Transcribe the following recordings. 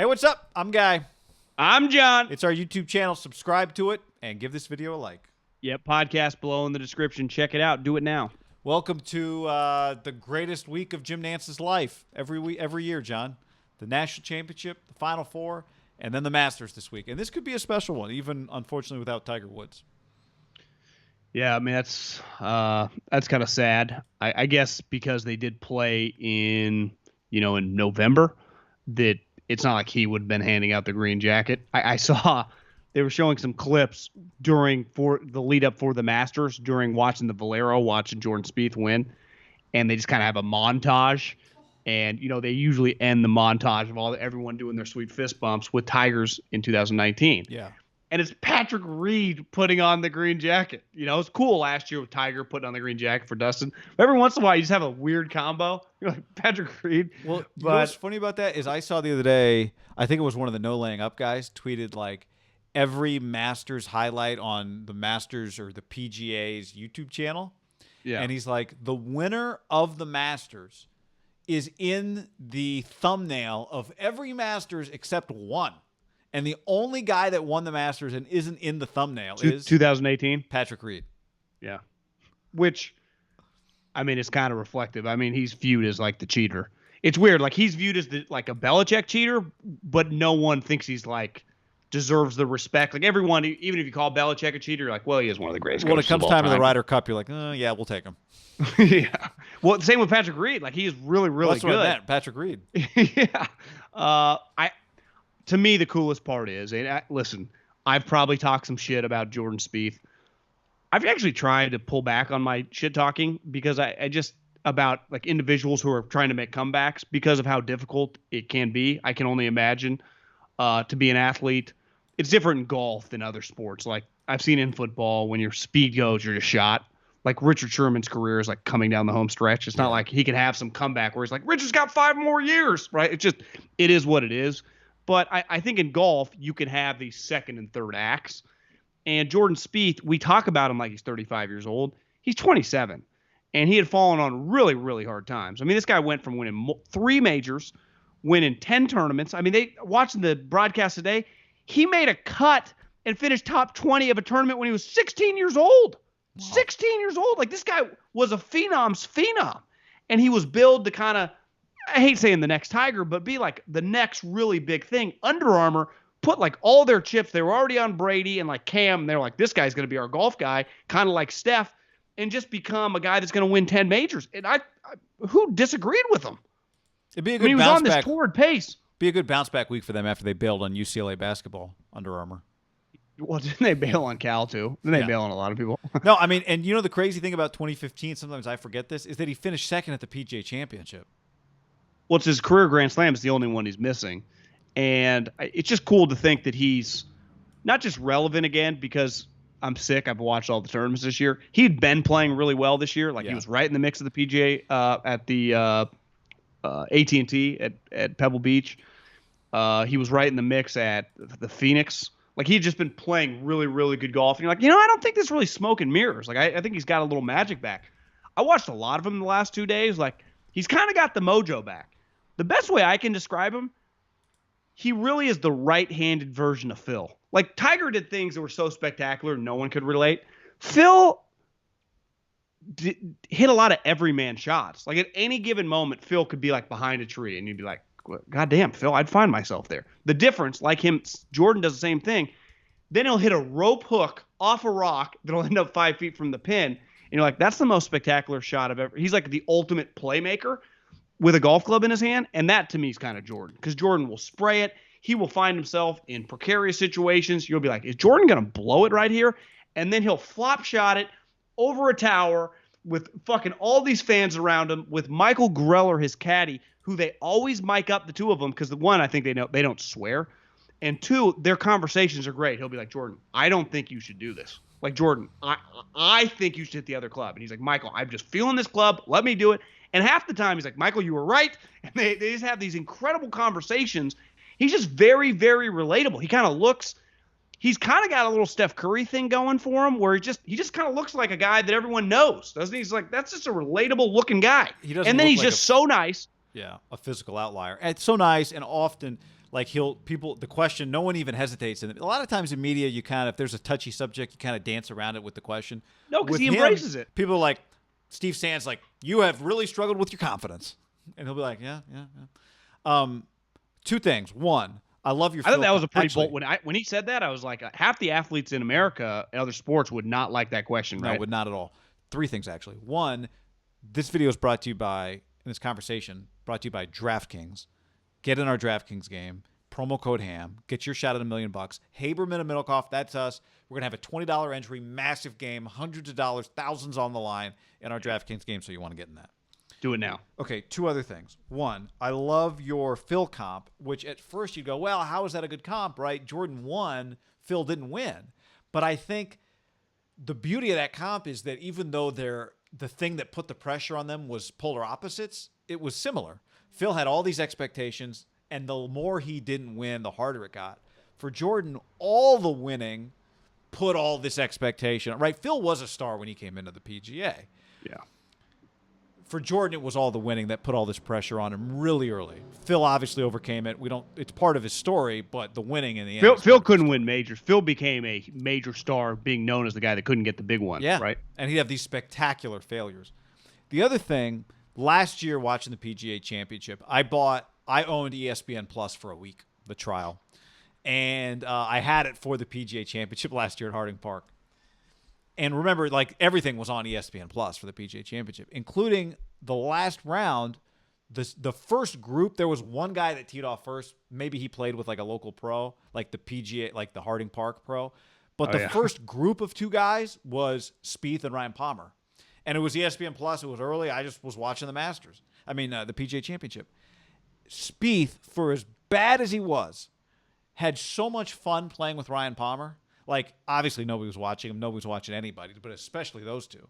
Hey, what's up? I'm Guy. I'm John. It's our YouTube channel. Subscribe to it and give this video a like. Yep, podcast below in the description. Check it out. Do it now. Welcome to the greatest week of Jim Nance's life. Every year, John. The National Championship, the Final Four, and then the Masters this week. And this could be a special one, even, unfortunately, without Tiger Woods. Yeah, I mean, that's kind of sad. I guess because they did play in November, that it's not like he would have been handing out the green jacket. I saw they were showing some clips for the lead up for the Masters during watching the Valero, watching Jordan Spieth win, and they just kind of have a montage. And they usually end the montage of everyone doing their sweet fist bumps with Tigers in 2019. Yeah. And it's Patrick Reed putting on the green jacket. It's cool last year with Tiger putting on the green jacket for Dustin. But every once in a while, you just have a weird combo. You're like, Patrick Reed. Well, you know what's funny about that is I saw the other day, I think it was one of the No Laying Up guys, tweeted like every Masters highlight on the Masters or the PGA's YouTube channel. Yeah. And he's like, the winner of the Masters is in the thumbnail of every Masters except one. And the only guy that won the Masters and isn't in the thumbnail is 2018 Patrick Reed. Yeah. Which, I mean, it's kind of reflective. I mean, he's viewed as like the cheater. It's weird. Like he's viewed as like a Belichick cheater, but no one thinks he's like deserves the respect. Like everyone, even if you call Belichick a cheater, you're like, well, he is one of the greatest. When it comes time to the Ryder Cup, you're like, yeah, we'll take him. Yeah. Well, same with Patrick Reed. Like he is really, really That's good. what I meant, Patrick Reed. Yeah. To me, the coolest part is, and listen, I've probably talked some shit about Jordan Spieth. I've actually tried to pull back on my shit talking because I just about like individuals who are trying to make comebacks because of how difficult it can be. I can only imagine to be an athlete. It's different in golf than other sports. Like I've seen in football, when your speed goes, you're just shot. Like Richard Sherman's career is like coming down the home stretch. It's not like he can have some comeback where he's like, Richard's got 5 more years, right? It is what it is. But I think in golf, you can have these second and third acts. And Jordan Spieth, we talk about him like he's 35 years old. He's 27. And he had fallen on really, really hard times. I mean, this guy went from winning 3 majors, winning 10 tournaments. I mean, watching the broadcast today, he made a cut and finished top 20 of a tournament when he was 16 years old. Wow. 16 years old. Like this guy was a phenom's phenom. And he was billed to kind of, I hate saying the next Tiger, but be like the next really big thing. Under Armour put like all their chips. They were already on Brady and like Cam. They're like, this guy's going to be our golf guy, kind of like Steph, and just become a guy that's going to win 10 majors. And I who disagreed with him? It'd be a good he was on this torrid pace. Be a good bounce back week for them after they bailed on UCLA basketball. Under Armour. Well, didn't they bail on Cal too? Didn't they bail on a lot of people? No, I mean, and the crazy thing about 2015, sometimes I forget this, is that he finished second at the PGA Championship. Well, it's his career Grand Slam is the only one he's missing. And it's just cool to think that he's not just relevant again because I'm sick. I've watched all the tournaments this year. He'd been playing really well this year. Like he was right in the mix of the PGA at the AT&T at Pebble Beach. He was right in the mix at the Phoenix. Like he'd just been playing really, really good golf. And you're like, I don't think this is really smoke and mirrors. Like I think he's got a little magic back. I watched a lot of him the last 2 days. Like he's kind of got the mojo back. The best way I can describe him, he really is the right-handed version of Phil. Like Tiger did things that were so spectacular no one could relate. Phil hit a lot of everyman shots. Like at any given moment, Phil could be like behind a tree and you'd be like, God damn, Phil, I'd find myself there. The difference, like him, Jordan does the same thing. Then he'll hit a rope hook off a rock that'll end up 5 feet from the pin. And you're like, that's the most spectacular shot I've ever. He's like the ultimate playmaker with a golf club in his hand. And that to me is kind of Jordan because Jordan will spray it. He will find himself in precarious situations. You'll be like, is Jordan going to blow it right here? And then he'll flop shot it over a tower with fucking all these fans around him with Michael Greller, his caddy, who they always mic up the two of them because the one, I think they don't swear. And 2, their conversations are great. He'll be like, Jordan, I don't think you should do this. Like, Jordan, I think you should hit the other club. And he's like, Michael, I'm just feeling this club. Let me do it. And half the time he's like, Michael, you were right. And they just have these incredible conversations. He's just very, very relatable. He kind of looks – he's kind of got a little Steph Curry thing going for him where he just kind of looks like a guy that everyone knows, doesn't he? He's like, that's just a relatable looking guy. And then he's just so nice. Yeah, a physical outlier. And it's so nice, and often, Like the question, no one even hesitates. And a lot of times in media, you kind of, if there's a touchy subject, you kind of dance around it with the question. No, because With he him, embraces it. People are like, Steve Sands, like, you have really struggled with your confidence. And he'll be like, yeah. Two things. One, I love your I thought that was a pretty actually, bold. When he said that, I was like, half the athletes in America and other sports would not like that question, right? No, would not at all. Three things, actually. One, this video is brought to you by, in this conversation, brought to you by DraftKings. Get in our DraftKings game. Promo code HAM. Get your shot at $1 million. Haberman and Middlecoff, that's us. We're going to have a $20 entry, massive game, hundreds of dollars, thousands on the line in our DraftKings game, so you want to get in that. Do it now. Okay, two other things. One, I love your Phil comp, which at first you'd go, well, how is that a good comp, right? Jordan won, Phil didn't win. But I think the beauty of that comp is that even though the thing that put the pressure on them was polar opposites, it was similar. Phil had all these expectations, and the more he didn't win, the harder it got. For Jordan, all the winning put all this expectation, right? Phil was a star when he came into the PGA. Yeah. For Jordan, it was all the winning that put all this pressure on him really early. Phil obviously overcame it. It's part of his story, but the winning in the end. Phil couldn't win majors. Phil became a major star, being known as the guy that couldn't get the big one. Yeah. Right. And he'd have these spectacular failures. The other thing, last year watching the PGA Championship, I owned ESPN Plus for a week, the trial. And I had it for the PGA Championship last year at Harding Park. And remember, like, everything was on ESPN Plus for the PGA Championship, including the last round. The first group, there was one guy that teed off first. Maybe he played with like a local pro, like the PGA, like the Harding Park pro. But first group of two guys was Spieth and Ryan Palmer. And it was ESPN Plus. It was early. I just was watching the the PGA Championship. Spieth, for as bad as he was, had so much fun playing with Ryan Palmer. Like, obviously nobody was watching him. Nobody was watching anybody, but especially those two.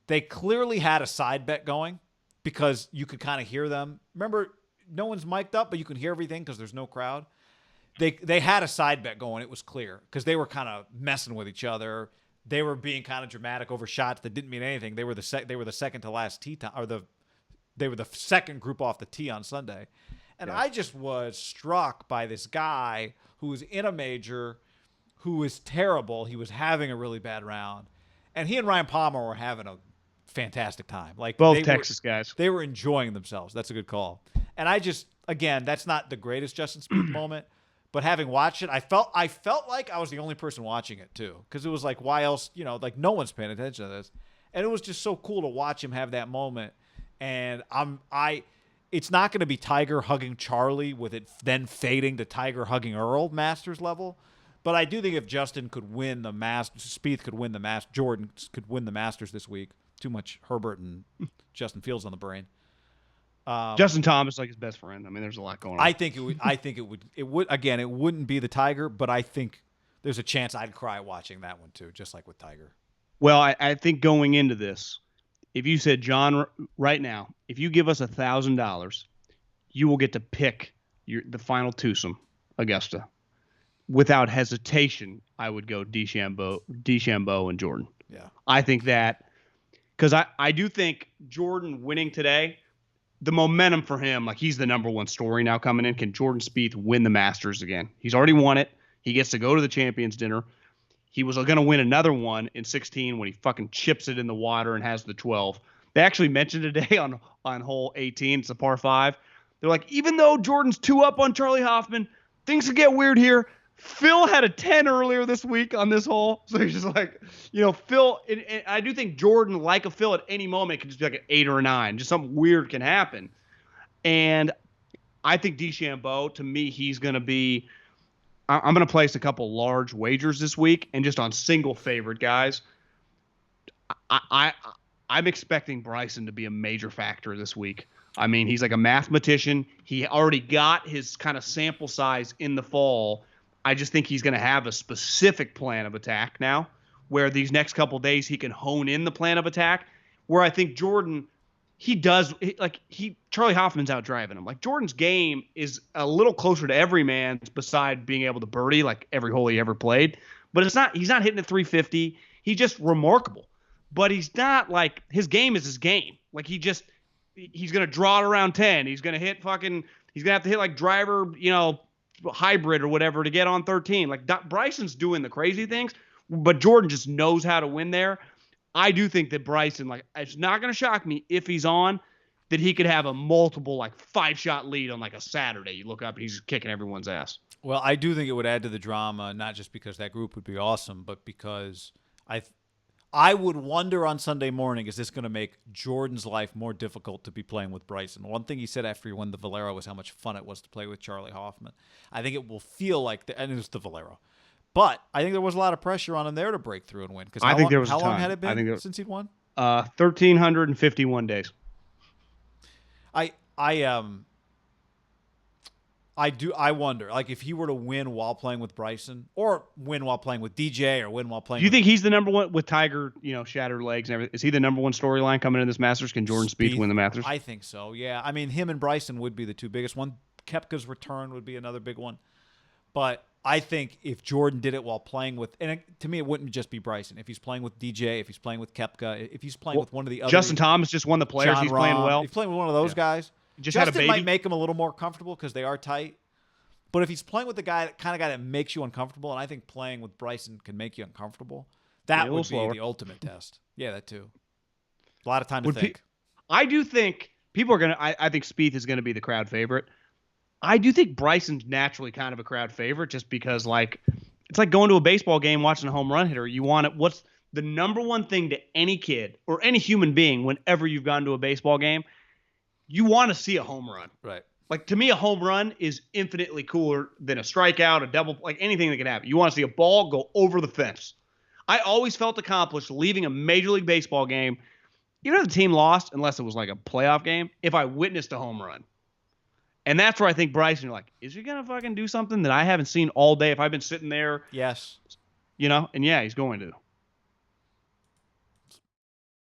They clearly had a side bet going because you could kind of hear them. Remember, no one's mic'd up, but you can hear everything because there's no crowd. They had a side bet going. It was clear because they were kind of messing with each other. They were being kind of dramatic over shots that didn't mean anything. They were the second to last tee time, or they were the second group off the tee on Sunday. And I just was struck by this guy who was in a major, who was terrible. He was having a really bad round. And he and Ryan Palmer were having a fantastic time. Like, both Texas guys. They were enjoying themselves. That's a good call. And I just, again, that's not the greatest Justin Spieth moment, but having watched it, I felt like I was the only person watching it too. Because it was like, why else, like no one's paying attention to this. And it was just so cool to watch him have that moment. And it's not going to be Tiger hugging Charlie with it then fading to Tiger hugging Earl Masters level. But I do think if Justin could win the Masters, Spieth could win the Masters, Jordan could win the Masters this week. Too much Herbert and Justin Fields on the brain. Justin Thomas like his best friend. I mean, there's a lot going on. I think it would. Again, it wouldn't be the Tiger, but I think there's a chance I'd cry watching that one too, just like with Tiger. Well, I think going into this, if you said, John, right now, if you give us $1,000, you will get to pick the final twosome, Augusta. Without hesitation, I would go DeChambeau and Jordan. Yeah. I think that because I do think Jordan winning today, the momentum for him, like he's the number one story now coming in. Can Jordan Spieth win the Masters again? He's already won it. He gets to go to the Champions Dinner. He was going to win another one in 16 when he fucking chips it in the water and has the 12. They actually mentioned today on hole 18, it's a par 5. They're like, even though Jordan's 2 up on Charlie Hoffman, things could get weird here. Phil had a 10 earlier this week on this hole. So he's just like, Phil, and I do think Jordan, like a Phil, at any moment could just be like an 8 or a 9. Just something weird can happen. And I think DeChambeau, to me, he's going to be – I'm going to place a couple large wagers this week and just on single favorite guys. I'm expecting Bryson to be a major factor this week. I mean, he's like a mathematician. He already got his kind of sample size in the fall. I just think he's going to have a specific plan of attack now where these next couple of days he can hone in the plan of attack, where I think Jordan, Charlie Hoffman's out driving him. Like, Jordan's game is a little closer to every man's beside being able to birdie like every hole he ever played. But he's not hitting at 350. He's just remarkable. But he's not like, his game is his game. Like, he's going to draw it around 10. He's going to have to hit like driver, hybrid or whatever to get on 13. Like Bryson's doing the crazy things, but Jordan just knows how to win there. I do think that Bryson, like, it's not going to shock me if he's on, that he could have a multiple, like, 5-shot lead on, like, a Saturday. You look up and he's kicking everyone's ass. Well, I do think it would add to the drama, not just because that group would be awesome, but because I would wonder on Sunday morning, is this going to make Jordan's life more difficult to be playing with Bryson? One thing he said after he won the Valero was how much fun it was to play with Charlie Hoffman. I think it will feel like, and it was the Valero. But I think there was a lot of pressure on him there to break through and win. Because I think there was how a long time. had it been since he'd won? 1,351 days. I wonder, like, if he were to win while playing with Bryson, or win while playing with DJ, or win while playing. Do you think he's the number one with Tiger? You know, shattered legs and everything. Is he the number one storyline coming in this Masters? Can Jordan Spieth win the Masters? I think so. Yeah, I mean, him and Bryson would be the two biggest. One, Koepka's return would be another big one, but I think if Jordan did it while playing with, to me, it wouldn't just be Bryson. If he's playing with DJ, if he's playing with Koepka, if he's playing with one of the other, Justin Thomas just won the Players. He's playing well. He's playing with one of those guys. Just Justin had a baby. might make him a little more comfortable because they are tight. But if he's playing with the kind of guy that makes you uncomfortable, and I think playing with Bryson can make you uncomfortable, that would be the ultimate test. Yeah, that too. A lot of time to think. I do think people are going to, I think Spieth is going to be the crowd favorite. I do think Bryson's naturally kind of a crowd favorite just because, like, it's like going to a baseball game watching a home run hitter. You want it. What's the number one thing to any kid or any human being whenever you've gone to a baseball game? You want to see a home run. Right. Like, to me, a home run is infinitely cooler than a strikeout, a double, like anything that can happen. You want to see a ball go over the fence. I always felt accomplished leaving a Major League Baseball game, even if the team lost, unless it was like a playoff game, if I witnessed a home run. And that's where I think Bryson, you're like, is he going to fucking do something that I haven't seen all day if I've been sitting there? Yes. You know? And yeah, he's going to.